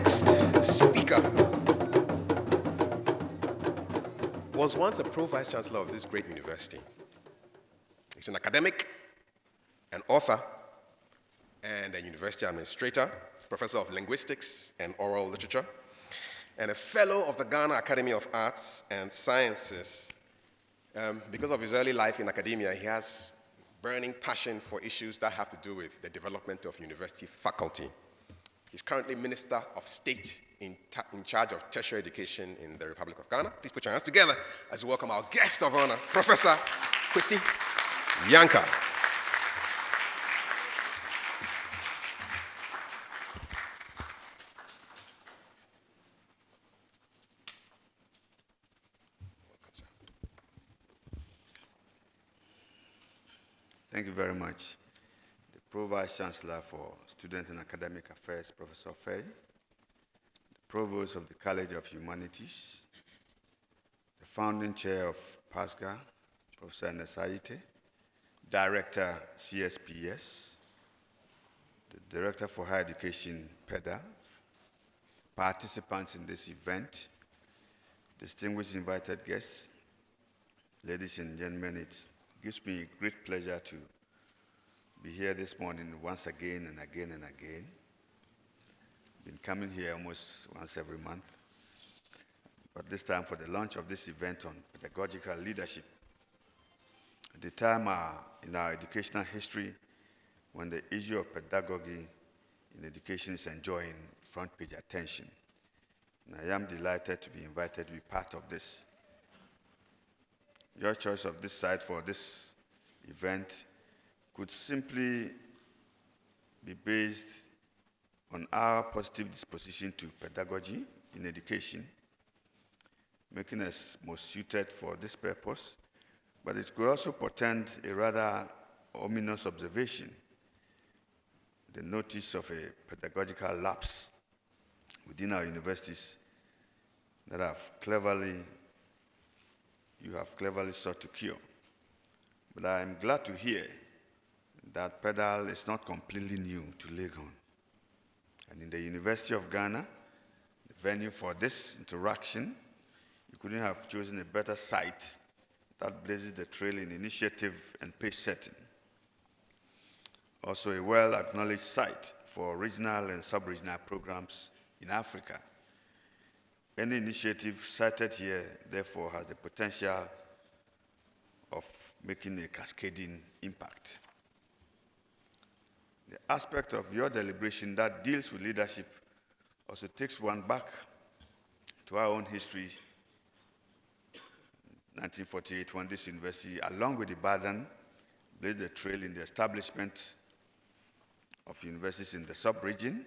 next speaker was once a Pro-Vice Chancellor of this great university. He's an academic, an author, and a university administrator, professor of linguistics and oral literature, and a fellow of the Ghana Academy of Arts and Sciences. Because of his early life in academia, he has burning passion for issues that have to do with the development of university faculty. He's currently Minister of State in charge of tertiary education in the Republic of Ghana. Please put your hands together as we welcome our guest of honor, Professor Kwesi Yankah. Thank you very much. The Pro-Vice Chancellor for Student and Academic Affairs, Professor Fay, the Provost of the College of Humanities, the Founding Chair of PASGR, Professor Nesaite, Director, CSPS, the Director for Higher Education, PedaL, participants in this event, distinguished invited guests, ladies and gentlemen, it gives me great pleasure to be here this morning once again and again and again. Been coming here almost once every month, but this time for the launch of this event on pedagogical leadership. At the time in our educational history when the issue of pedagogy in education is enjoying front page attention. And I am delighted to be invited to be part of this. Your choice of this site for this event could simply be based on our positive disposition to pedagogy in education, making us most suited for this purpose, but it could also portend a rather ominous observation, the notice of a pedagogical lapse within our universities that you have cleverly sought to cure. But I am glad to hear that PedaL is not completely new to Legon. And in the University of Ghana, the venue for this interaction, you couldn't have chosen a better site that blazes the trail in initiative and pace setting. Also a well-acknowledged site for regional and sub-regional programs in Africa. Any initiative cited here, therefore, has the potential of making a cascading impact. The aspect of your deliberation that deals with leadership also takes one back to our own history. 1948, when this university, along with Ibadan, blazed the trail in the establishment of universities in the sub-region,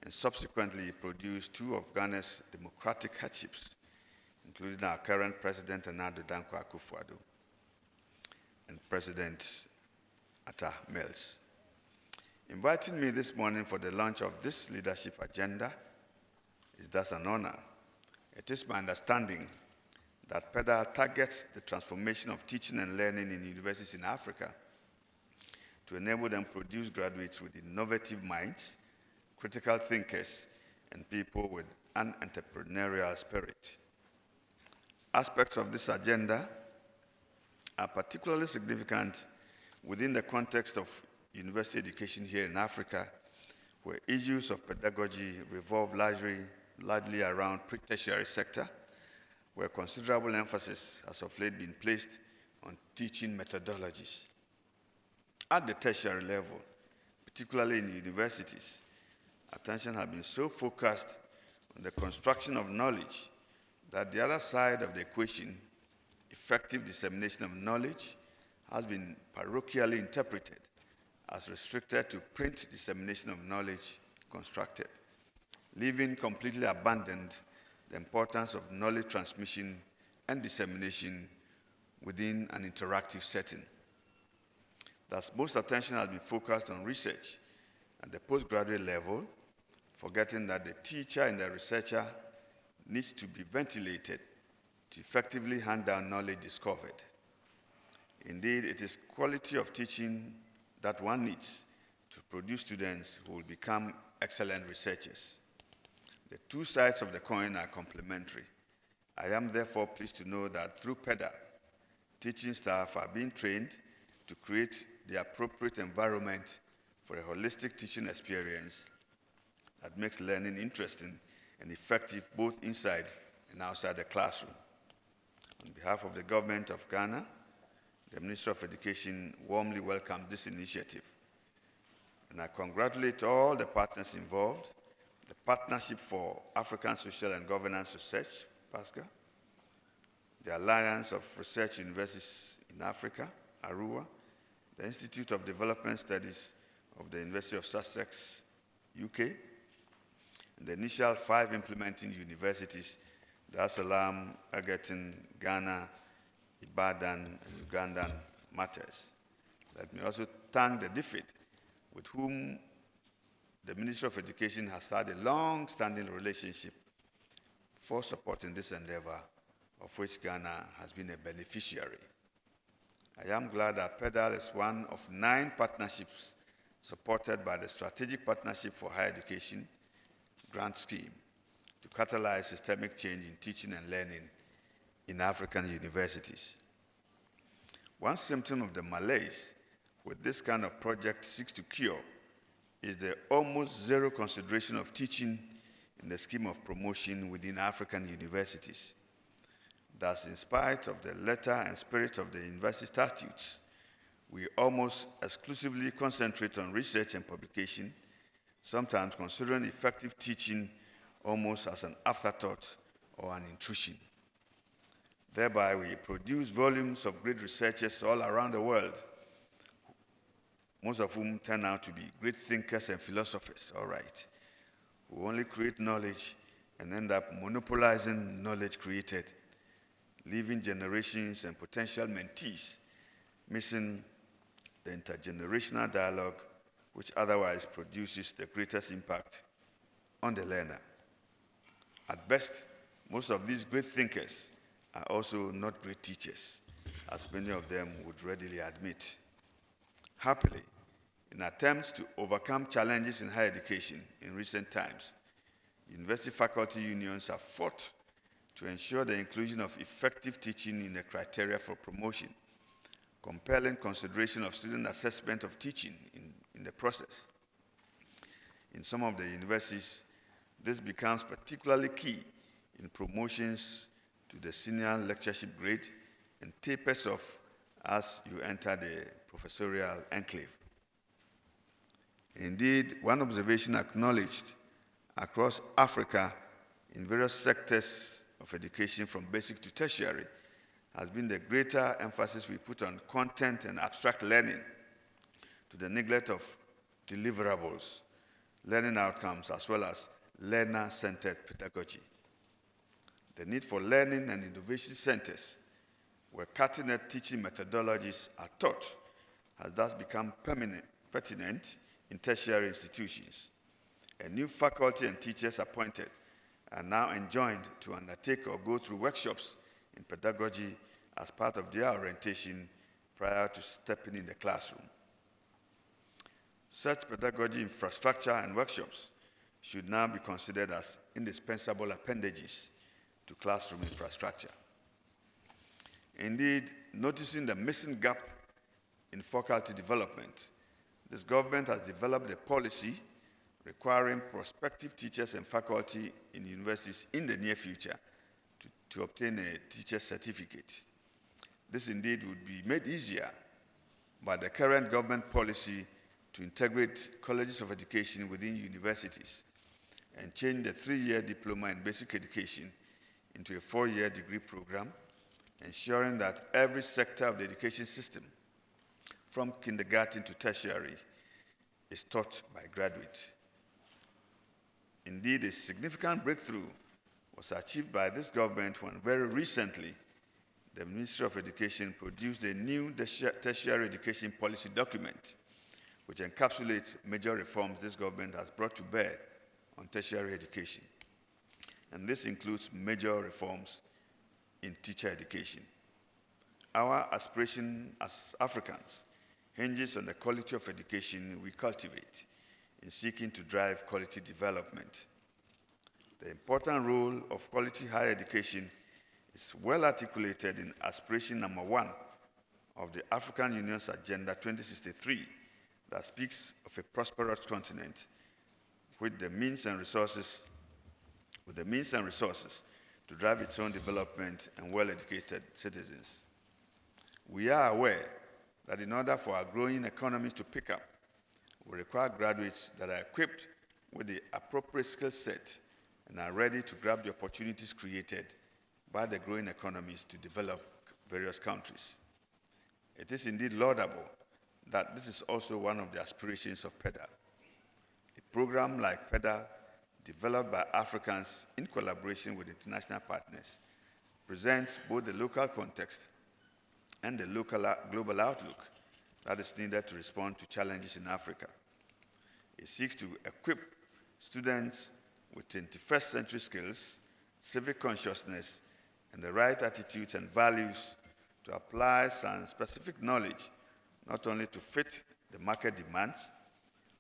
and subsequently produced two of Ghana's democratic headships, including our current president, Nana Dankwa Akufo-Addo, and President Atta Mills. Inviting me this morning for the launch of this leadership agenda is thus an honor. It is my understanding that PedaL targets the transformation of teaching and learning in universities in Africa to enable them to produce graduates with innovative minds, critical thinkers, and people with an entrepreneurial spirit. Aspects of this agenda are particularly significant within the context of university education here in Africa, where issues of pedagogy revolve largely around pre-tertiary sector, where considerable emphasis has of late been placed on teaching methodologies. At the tertiary level, particularly in universities, attention has been so focused on the construction of knowledge that the other side of the equation, effective dissemination of knowledge, has been parochially interpreted as restricted to print dissemination of knowledge constructed, leaving completely abandoned the importance of knowledge transmission and dissemination within an interactive setting. Thus, most attention has been focused on research at the postgraduate level, forgetting that the teacher and the researcher needs to be ventilated to effectively hand down knowledge discovered. Indeed, it is quality of teaching that one needs to produce students who will become excellent researchers. The two sides of the coin are complementary. I am therefore pleased to know that through PedaL, teaching staff are being trained to create the appropriate environment for a holistic teaching experience that makes learning interesting and effective both inside and outside the classroom. On behalf of the government of Ghana, the Ministry of Education warmly welcomes this initiative. And I congratulate all the partners involved, the Partnership for African Social and Governance Research, PASGR, the Alliance of Research Universities in Africa, ARUA, the Institute of Development Studies of the University of Sussex, UK, and the initial 5 implementing universities, Dar es Salaam, Egerton, Ghana, Ibadan, and Ugandan matters. Let me also thank the DFID, with whom the Ministry of Education has had a long-standing relationship for supporting this endeavor, of which Ghana has been a beneficiary. I am glad that PedaL is one of 9 partnerships supported by the Strategic Partnership for Higher Education grant scheme to catalyze systemic change in teaching and learning in African universities. One symptom of the malaise with this kind of project seeks to cure is the almost zero consideration of teaching in the scheme of promotion within African universities. Thus, in spite of the letter and spirit of the university statutes, we almost exclusively concentrate on research and publication, sometimes considering effective teaching almost as an afterthought or an intrusion. Thereby, we produce volumes of great researchers all around the world, most of whom turn out to be great thinkers and philosophers, all right, who only create knowledge and end up monopolizing knowledge created, leaving generations and potential mentees missing the intergenerational dialogue which otherwise produces the greatest impact on the learner. At best, most of these great thinkers are also not great teachers, as many of them would readily admit. Happily, in attempts to overcome challenges in higher education in recent times, university faculty unions have fought to ensure the inclusion of effective teaching in the criteria for promotion, compelling consideration of student assessment of teaching in the process. In some of the universities, this becomes particularly key in promotions to the senior lectureship grade and tapers off as you enter the professorial enclave. Indeed, one observation acknowledged across Africa in various sectors of education from basic to tertiary has been the greater emphasis we put on content and abstract learning to the neglect of deliverables, learning outcomes, as well as learner-centered pedagogy. The need for learning and innovation centers where cutting-edge teaching methodologies are taught has thus become pertinent in tertiary institutions. And new faculty and teachers appointed are now enjoined to undertake or go through workshops in pedagogy as part of their orientation prior to stepping in the classroom. Such pedagogy infrastructure and workshops should now be considered as indispensable appendages to classroom infrastructure. Indeed, noticing the missing gap in faculty development, this government has developed a policy requiring prospective teachers and faculty in universities in the near future to obtain a teacher certificate. This indeed would be made easier by the current government policy to integrate colleges of education within universities and change the 3-year diploma in basic education into a 4-year degree program, ensuring that every sector of the education system, from kindergarten to tertiary, is taught by graduates. Indeed, a significant breakthrough was achieved by this government when very recently the Ministry of Education produced a new tertiary education policy document which encapsulates major reforms this government has brought to bear on tertiary education. And this includes major reforms in teacher education. Our aspiration as Africans hinges on the quality of education we cultivate in seeking to drive quality development. The important role of quality higher education is well articulated in aspiration number 1 of the African Union's Agenda 2063 that speaks of a prosperous continent with the means and resources to drive its own development and well-educated citizens. We are aware that in order for our growing economies to pick up, we require graduates that are equipped with the appropriate skill set and are ready to grab the opportunities created by the growing economies to develop various countries. It is indeed laudable that this is also one of the aspirations of PedaL. A program like PedaL, developed by Africans in collaboration with international partners, presents both the local context and the global outlook that is needed to respond to challenges in Africa. It seeks to equip students with 21st century skills, civic consciousness, and the right attitudes and values to apply some specific knowledge, not only to fit the market demands,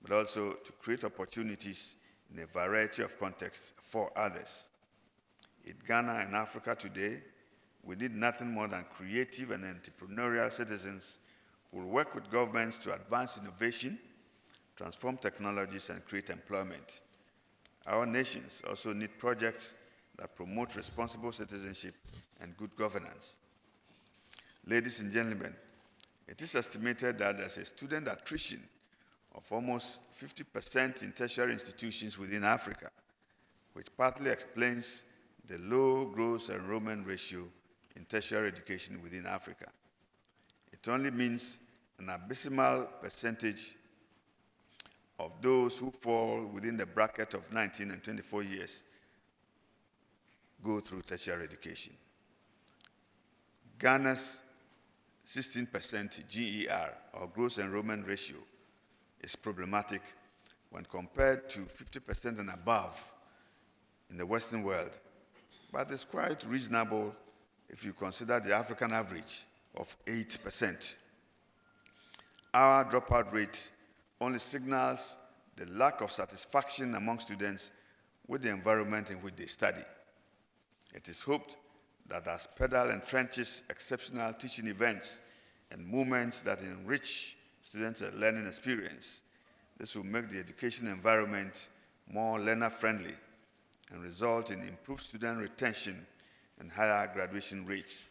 but also to create opportunities in a variety of contexts for others. In Ghana and Africa today, we need nothing more than creative and entrepreneurial citizens who will work with governments to advance innovation, transform technologies, and create employment. Our nations also need projects that promote responsible citizenship and good governance. Ladies and gentlemen, it is estimated that there's a student attrition of almost 50% in tertiary institutions within Africa, which partly explains the low gross enrollment ratio in tertiary education within Africa. It only means an abysmal percentage of those who fall within the bracket of 19 and 24 years go through tertiary education. Ghana's 16% GER, or gross enrollment ratio, is problematic when compared to 50% and above in the Western world, but it's quite reasonable if you consider the African average of 8%. Our dropout rate only signals the lack of satisfaction among students with the environment in which they study. It is hoped that as PedaL entrenches exceptional teaching events and moments that enrich students' learning experience, this will make the education environment more learner-friendly and result in improved student retention and higher graduation rates.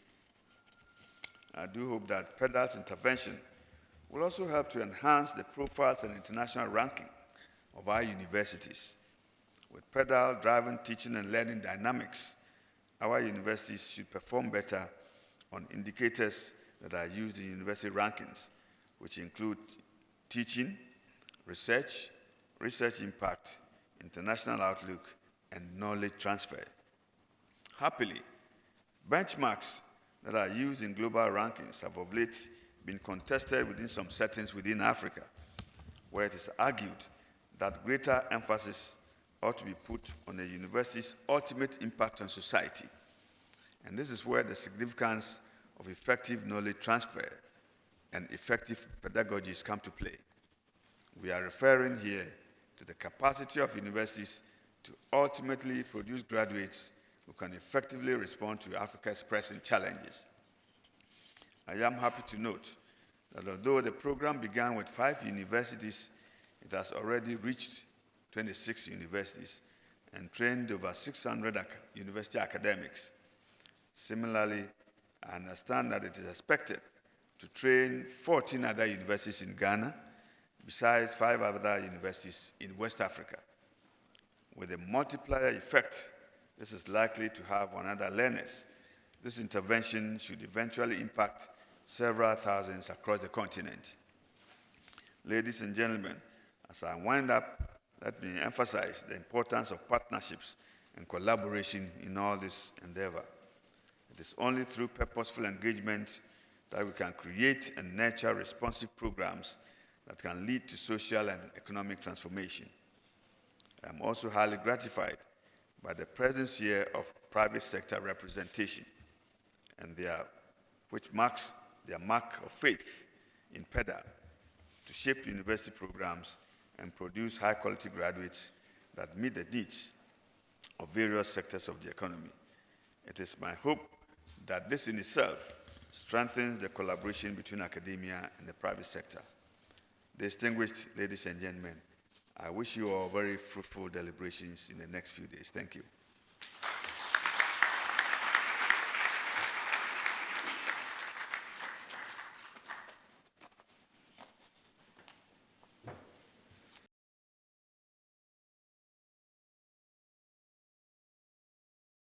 I do hope that PedaL's intervention will also help to enhance the profiles and international ranking of our universities. With PedaL driving teaching and learning dynamics, our universities should perform better on indicators that are used in university rankings, which include teaching, research, research impact, international outlook, and knowledge transfer. Happily, benchmarks that are used in global rankings have of late been contested within some settings within Africa, where it is argued that greater emphasis ought to be put on a university's ultimate impact on society. And this is where the significance of effective knowledge transfer and effective pedagogies come to play. We are referring here to the capacity of universities to ultimately produce graduates who can effectively respond to Africa's pressing challenges. I am happy to note that although the program began with 5 universities, it has already reached 26 universities and trained over 600 university academics. Similarly, I understand that it is expected to train 14 other universities in Ghana, besides 5 other universities in West Africa. With a multiplier effect, this is likely to have on other learners. This intervention should eventually impact several thousands across the continent. Ladies and gentlemen, as I wind up, let me emphasize the importance of partnerships and collaboration in all this endeavor. It is only through purposeful engagement that we can create and nurture responsive programs that can lead to social and economic transformation. I am also highly gratified by the presence here of private sector representation, and which marks their mark of faith in PedaL to shape university programs and produce high-quality graduates that meet the needs of various sectors of the economy. It is my hope that this in itself strengthens the collaboration between academia and the private sector. Distinguished ladies and gentlemen, I wish you all very fruitful deliberations in the next few days. Thank you.